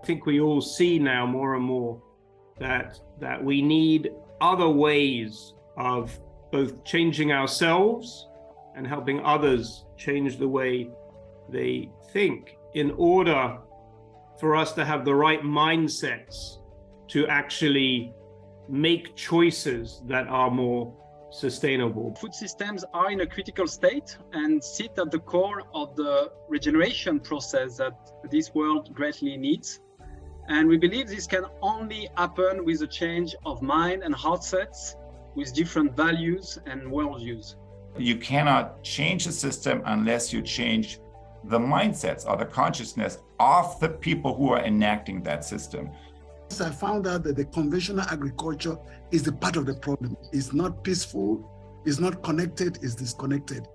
think we all see now more and more that we need other ways of both changing ourselves and helping others change the way they think in order for us to have the right mindsets to actually make choices that are more sustainable. Food systems are in a critical state and sit at the core of the regeneration process that this world greatly needs. And we believe this can only happen with a change of mind and heart sets with different values and worldviews. You cannot change the system unless you change the mindsets or the consciousness of the people who are enacting that system. I found out that the conventional agriculture is the part of the problem. It's not peaceful, it's not connected, it's disconnected.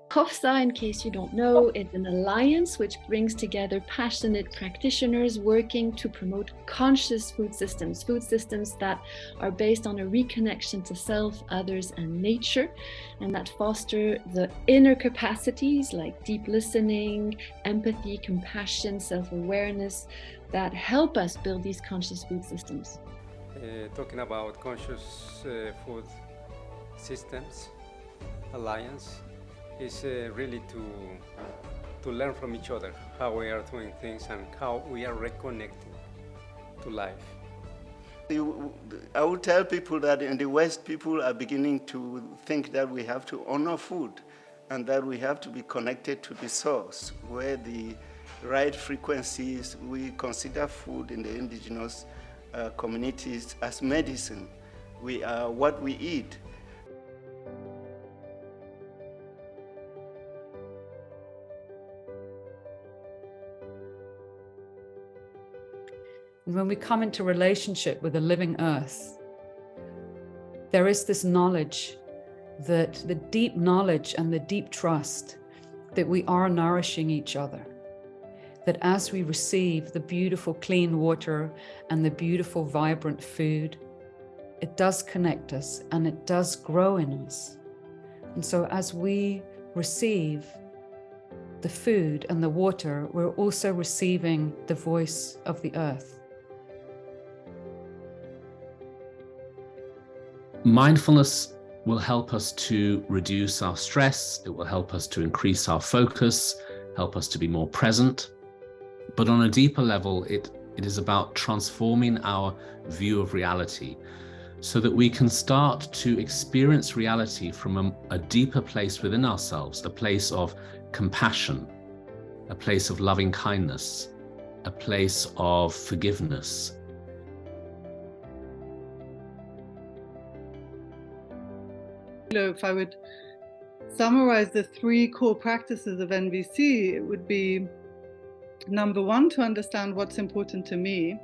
COFSA, in case you don't know, is an alliance which brings together passionate practitioners working to promote conscious food systems that are based on a reconnection to self, others, and nature, and that foster the inner capacities like deep listening, empathy, compassion, self-awareness that help us build these conscious food systems. Talking about conscious food systems alliance is really to learn from each other how we are doing things and how we are reconnecting to life. I would tell people that in the West, people are beginning to think that we have to honor food and that we have to be connected to the source, where the right frequencies, we consider food in the indigenous communities as medicine. We are what we eat. And when we come into relationship with the living earth, there is this knowledge, that the deep knowledge and the deep trust that we are nourishing each other. That as we receive the beautiful clean water and the beautiful vibrant food, it does connect us and it does grow in us. And so as we receive the food and the water, we're also receiving the voice of the earth. Mindfulness will help us to reduce our stress. It will help us to increase our focus, help us to be more present. But on a deeper level, it is about transforming our view of reality so that we can start to experience reality from a deeper place within ourselves, a place of compassion, a place of loving kindness, a place of forgiveness. If I would summarize the 3 core practices of NVC, it would be number 1, to understand what's important to me.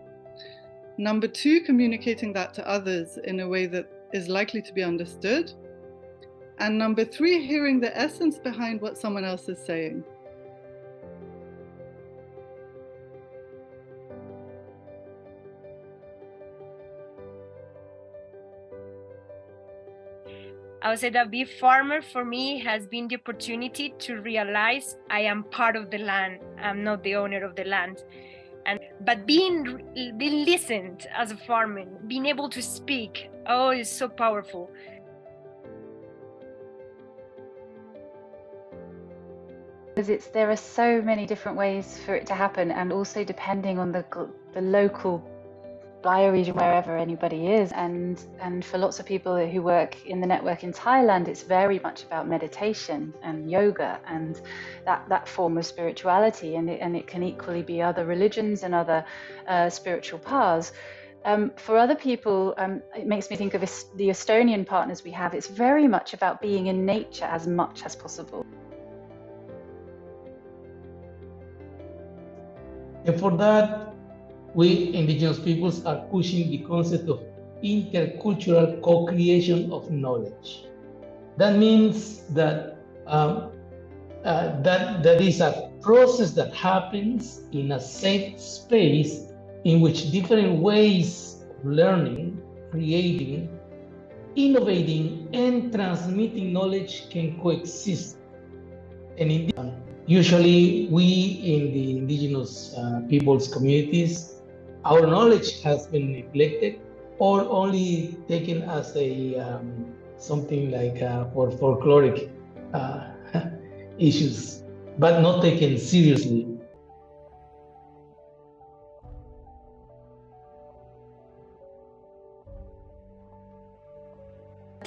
Number 2, communicating that to others in a way that is likely to be understood. And number 3, hearing the essence behind what someone else is saying. I would say that being farmer for me has been the opportunity to realize I am part of the land. I'm not the owner of the land. But being listened as a farmer, being able to speak, oh, it's so powerful. Because there are so many different ways for it to happen, and also depending on the local bioregion, wherever anybody is, and for lots of people who work in the network in Thailand, it's very much about meditation and yoga and that form of spirituality, and it can equally be other religions and other spiritual paths. For other people, it makes me think of the Estonian partners we have. It's very much about being in nature as much as possible. And for that, we indigenous peoples are pushing the concept of intercultural co-creation of knowledge. That means that that is a process that happens in a safe space in which different ways of learning, creating, innovating and transmitting knowledge can coexist. And usually we in the indigenous peoples communities, our knowledge has been neglected or only taken as a something like for folkloric issues, but not taken seriously.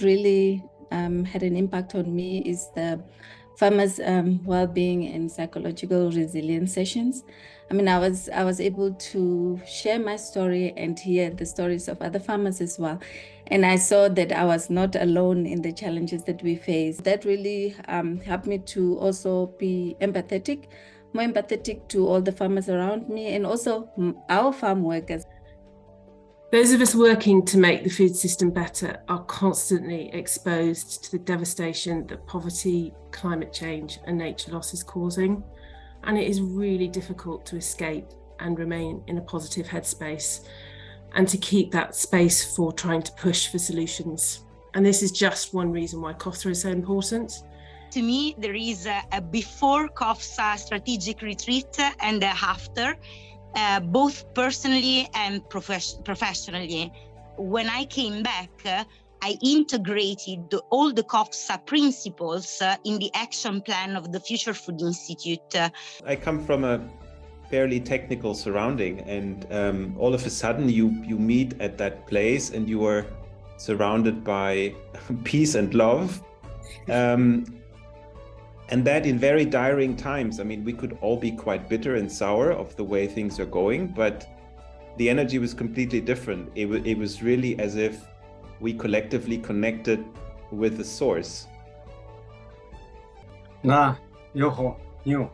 Really had an impact on me is the farmers' well-being and psychological resilience sessions. I mean, I was able to share my story and hear the stories of other farmers as well. And I saw that I was not alone in the challenges that we face. That really helped me to also be empathetic, more empathetic to all the farmers around me and also our farm workers. Those of us working to make the food system better are constantly exposed to the devastation that poverty, climate change and nature loss is causing. And it is really difficult to escape and remain in a positive headspace and to keep that space for trying to push for solutions. And this is just one reason why COFSA is so important. To me, there is a before COFSA strategic retreat and a after. Both personally and professionally. When I came back, I integrated all the COFSA principles in the action plan of the Future Food Institute. I come from a fairly technical surrounding, and all of a sudden you meet at that place and you are surrounded by peace and love. And that in very dire times. I mean, we could all be quite bitter and sour of the way things are going, but the energy was completely different. It was really as if we collectively connected with the source. Na, yoho, you.